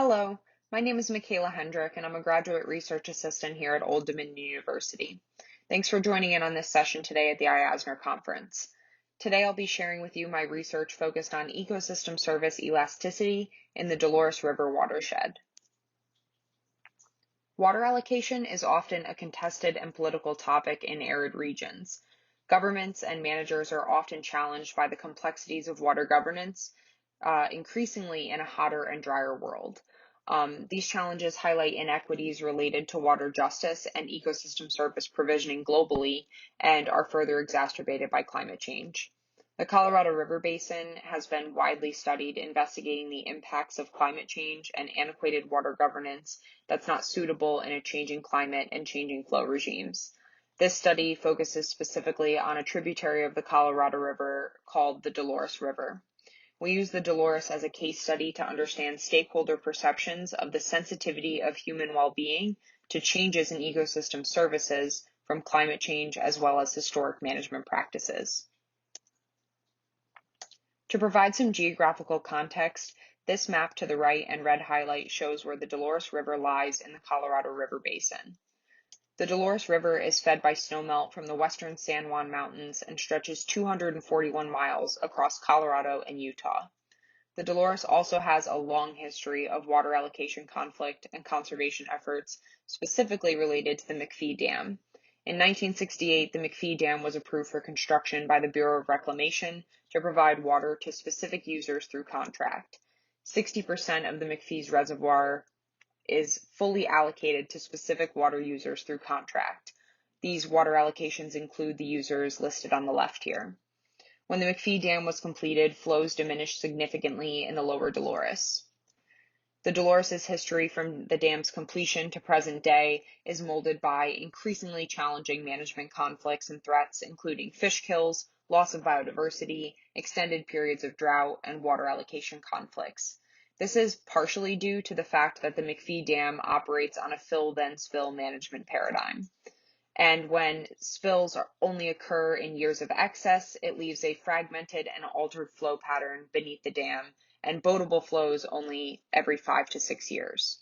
Hello, my name is Michaela Hendrick, and I'm a graduate research assistant here at Old Dominion University. Thanks for joining in on this session today at the IASNR conference. Today I'll be sharing with you my research focused on ecosystem service elasticity in the Dolores River watershed. Water allocation is often a contested and political topic in arid regions. Governments and managers are often challenged by the complexities of water governance, increasingly in a hotter and drier world. These challenges highlight inequities related to water justice and ecosystem service provisioning globally and are further exacerbated by climate change. The Colorado River Basin has been widely studied investigating the impacts of climate change and antiquated water governance that's not suitable in a changing climate and changing flow regimes. This study focuses specifically on a tributary of the Colorado River called the Dolores River. We use the Dolores as a case study to understand stakeholder perceptions of the sensitivity of human well-being to changes in ecosystem services from climate change as well as historic management practices. To provide some geographical context, this map to the right and red highlight shows where the Dolores River lies in the Colorado River Basin. The Dolores River is fed by snowmelt from the western San Juan Mountains and stretches 241 miles across Colorado and Utah. The Dolores also has a long history of water allocation conflict and conservation efforts specifically related to the McPhee Dam. In 1968, the McPhee Dam was approved for construction by the Bureau of Reclamation to provide water to specific users through contract. 60% of the McPhee's reservoir is fully allocated to specific water users through contract. These water allocations include the users listed on the left here. When the McPhee Dam was completed, flows diminished significantly in the lower Dolores. The Dolores' history from the dam's completion to present day is molded by increasingly challenging management conflicts and threats, including fish kills, loss of biodiversity, extended periods of drought, and water allocation conflicts. This is partially due to the fact that the McPhee Dam operates on a fill-then-spill management paradigm. And when spills only occur in years of excess, it leaves a fragmented and altered flow pattern beneath the dam, and boatable flows only every 5 to 6 years.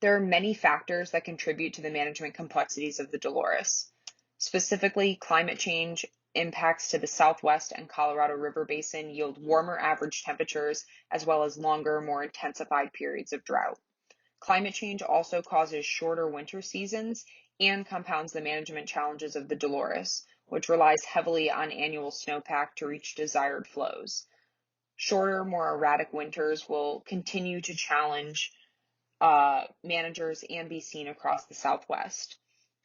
There are many factors that contribute to the management complexities of the Dolores. Specifically, climate change impacts to the Southwest and Colorado River Basin yield warmer average temperatures as well as longer, more intensified periods of drought. Climate change also causes shorter winter seasons and compounds the management challenges of the Dolores, which relies heavily on annual snowpack to reach desired flows. Shorter, more erratic winters will continue to challenge managers and be seen across the Southwest.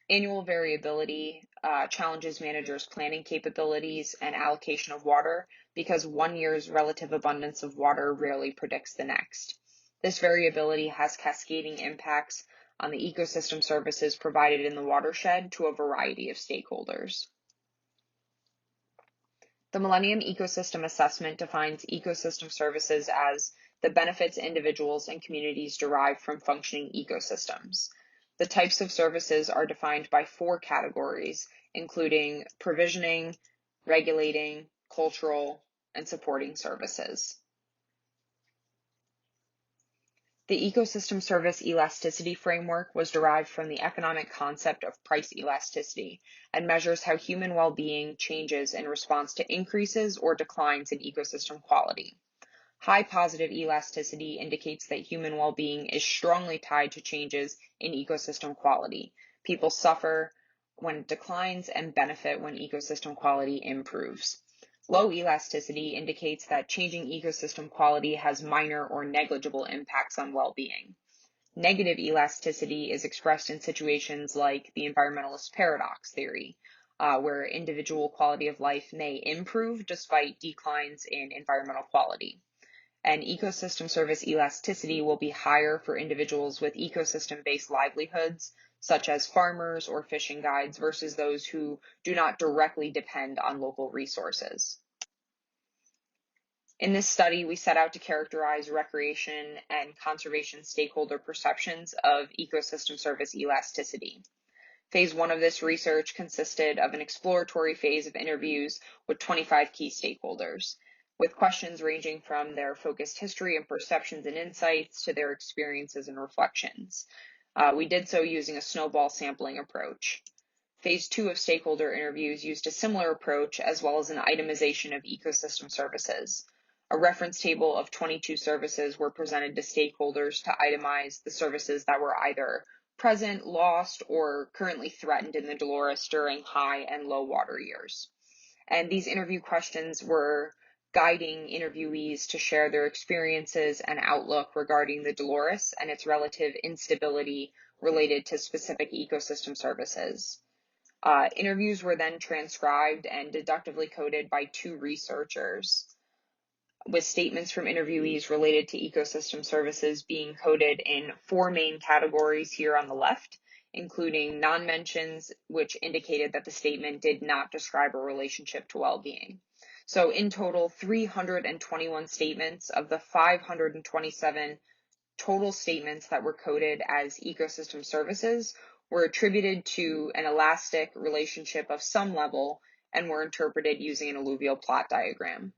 Annual variability challenges managers' planning capabilities and allocation of water because one year's relative abundance of water rarely predicts the next. This variability has cascading impacts on the ecosystem services provided in the watershed to a variety of stakeholders. The Millennium Ecosystem Assessment defines ecosystem services as the benefits individuals and communities derive from functioning ecosystems. The types of services are defined by 4 categories, including provisioning, regulating, cultural, and supporting services. The ecosystem service elasticity framework was derived from the economic concept of price elasticity and measures how human well-being changes in response to increases or declines in ecosystem quality. High positive elasticity indicates that human well-being is strongly tied to changes in ecosystem quality. People suffer when it declines and benefit when ecosystem quality improves. Low elasticity indicates that changing ecosystem quality has minor or negligible impacts on well-being. Negative elasticity is expressed in situations like the environmentalist paradox theory, where individual quality of life may improve despite declines in environmental quality. And ecosystem service elasticity will be higher for individuals with ecosystem-based livelihoods, such as farmers or fishing guides, versus those who do not directly depend on local resources. In this study, we set out to characterize recreation and conservation stakeholder perceptions of ecosystem service elasticity. Phase 1 of this research consisted of an exploratory phase of interviews with 25 key stakeholders. with questions ranging from their focused history and perceptions and insights to their experiences and reflections. We did so using a snowball sampling approach. Phase 2 of stakeholder interviews used a similar approach as well as an itemization of ecosystem services. A reference table of 22 services were presented to stakeholders to itemize the services that were either present, lost, or currently threatened in the Dolores during high and low water years. And these interview questions were guiding interviewees to share their experiences and outlook regarding the Dolores and its relative instability related to specific ecosystem services. Interviews were then transcribed and deductively coded by 2 researchers, with statements from interviewees related to ecosystem services being coded in 4 main categories here on the left, including non-mentions, which indicated that the statement did not describe a relationship to well-being. So in total, 321 statements of the 527 total statements that were coded as ecosystem services were attributed to an elastic relationship of some level and were interpreted using an alluvial plot diagram.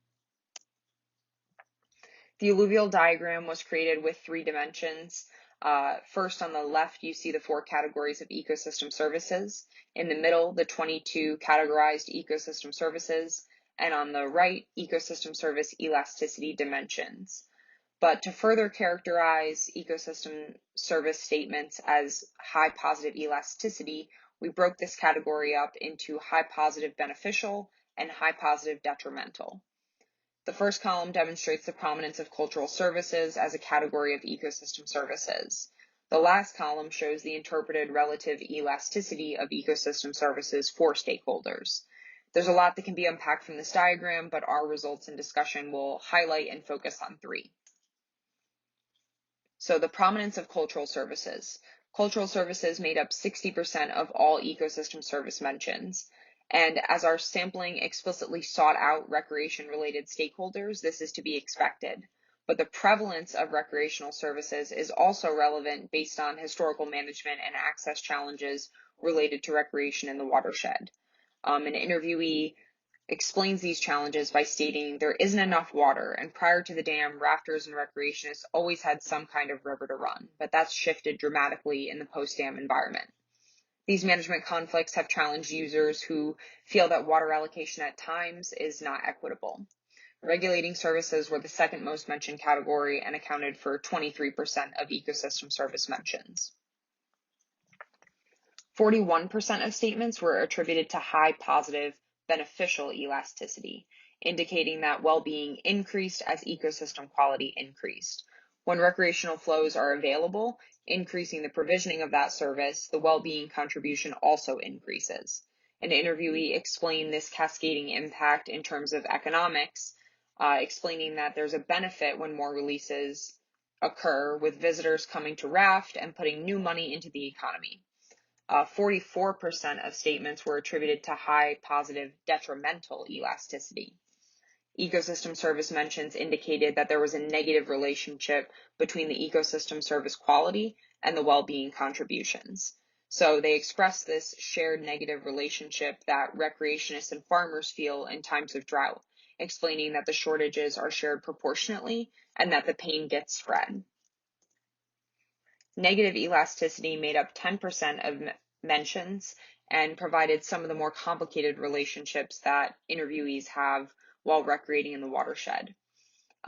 The alluvial diagram was created with 3 dimensions. First, on the left, you see the 4 categories of ecosystem services. In the middle, the 22 categorized ecosystem services, and on the right, ecosystem service elasticity dimensions. But to further characterize ecosystem service statements as high positive elasticity, we broke this category up into high positive beneficial and high positive detrimental. The first column demonstrates the prominence of cultural services as a category of ecosystem services. The last column shows the interpreted relative elasticity of ecosystem services for stakeholders. There's a lot that can be unpacked from this diagram, but our results and discussion will highlight and focus on 3. So the prominence of cultural services. Cultural services made up 60% of all ecosystem service mentions. And as our sampling explicitly sought out recreation-related stakeholders, this is to be expected. But the prevalence of recreational services is also relevant based on historical management and access challenges related to recreation in the watershed. An interviewee explains these challenges by stating there isn't enough water, and prior to the dam, rafters and recreationists always had some kind of river to run, but that's shifted dramatically in the post-dam environment. These management conflicts have challenged users who feel that water allocation at times is not equitable. Regulating services were the second most mentioned category and accounted for 23% of ecosystem service mentions. 41% of statements were attributed to high positive beneficial elasticity, indicating that well-being increased as ecosystem quality increased. When recreational flows are available, increasing the provisioning of that service, the well-being contribution also increases. An interviewee explained this cascading impact in terms of economics, explaining that there's a benefit when more releases occur, with visitors coming to raft and putting new money into the economy. 44% of statements were attributed to high positive detrimental elasticity. Ecosystem service mentions indicated that there was a negative relationship between the ecosystem service quality and the well-being contributions. So they expressed this shared negative relationship that recreationists and farmers feel in times of drought, explaining that the shortages are shared proportionately and that the pain gets spread. Negative elasticity made up 10% of mentions and provided some of the more complicated relationships that interviewees have while recreating in the watershed.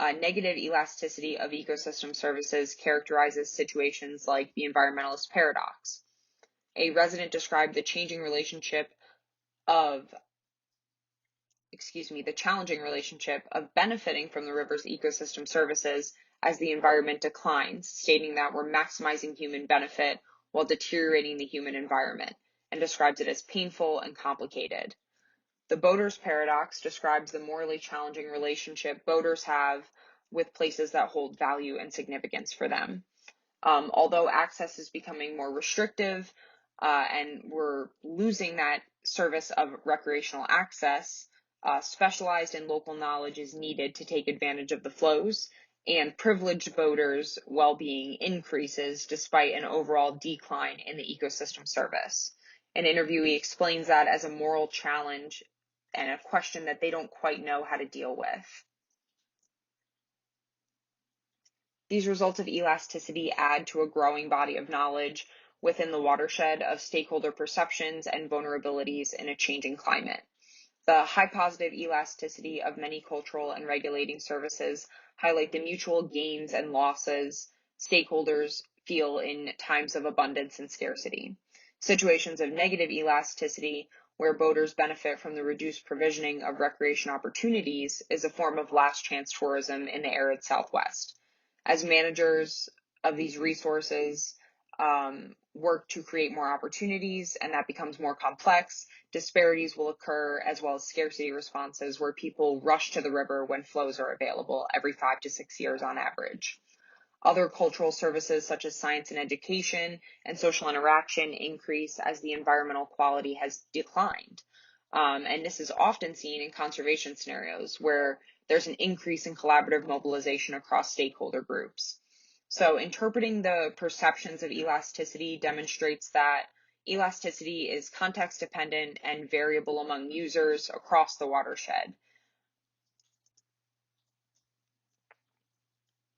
Negative elasticity of ecosystem services characterizes situations like the environmentalist paradox. A resident described the challenging relationship of benefiting from the river's ecosystem services as the environment declines, stating that we're maximizing human benefit while deteriorating the human environment, and describes it as painful and complicated. The boater's paradox describes the morally challenging relationship boaters have with places that hold value and significance for them. Although access is becoming more restrictive and we're losing that service of recreational access, specialized and local knowledge is needed to take advantage of the flows, and privileged boaters' well-being increases despite an overall decline in the ecosystem service. An interviewee explains that as a moral challenge and a question that they don't quite know how to deal with. These results of elasticity add to a growing body of knowledge within the watershed of stakeholder perceptions and vulnerabilities in a changing climate. The high positive elasticity of many cultural and regulating services highlight the mutual gains and losses stakeholders feel in times of abundance and scarcity. Situations of negative elasticity, where boaters benefit from the reduced provisioning of recreation opportunities, is a form of last chance tourism in the arid Southwest. As managers of these resources work to create more opportunities and that becomes more complex, disparities will occur, as well as scarcity responses where people rush to the river when flows are available every 5 to 6 years on average. Other cultural services such as science and education and social interaction increase as the environmental quality has declined. And this is often seen in conservation scenarios where there's an increase in collaborative mobilization across stakeholder groups. So interpreting the perceptions of elasticity demonstrates that elasticity is context dependent and variable among users across the watershed.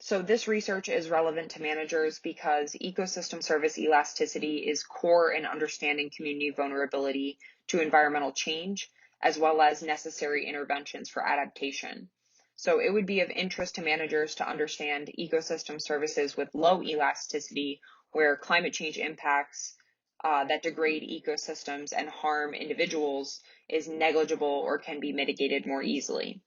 So this research is relevant to managers because ecosystem service elasticity is core in understanding community vulnerability to environmental change, as well as necessary interventions for adaptation. So it would be of interest to managers to understand ecosystem services with low elasticity, where climate change impacts that degrade ecosystems and harm individuals is negligible or can be mitigated more easily.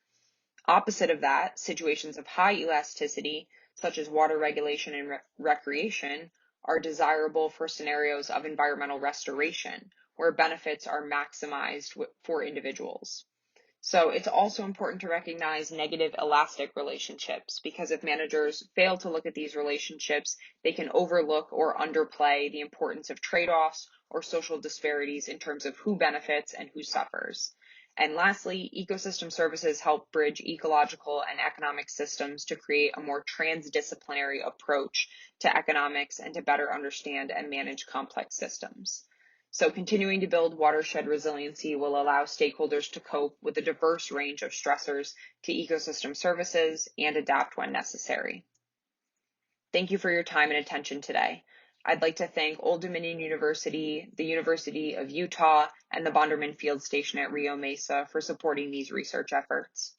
Opposite of that, situations of high elasticity, such as water regulation and recreation, are desirable for scenarios of environmental restoration, where benefits are maximized for individuals. So it's also important to recognize negative elastic relationships, because if managers fail to look at these relationships, they can overlook or underplay the importance of trade-offs or social disparities in terms of who benefits and who suffers. And lastly, ecosystem services help bridge ecological and economic systems to create a more transdisciplinary approach to economics and to better understand and manage complex systems. So continuing to build watershed resiliency will allow stakeholders to cope with a diverse range of stressors to ecosystem services and adapt when necessary. Thank you for your time and attention today. I'd like to thank Old Dominion University, the University of Utah, and the Bonderman Field Station at Rio Mesa for supporting these research efforts.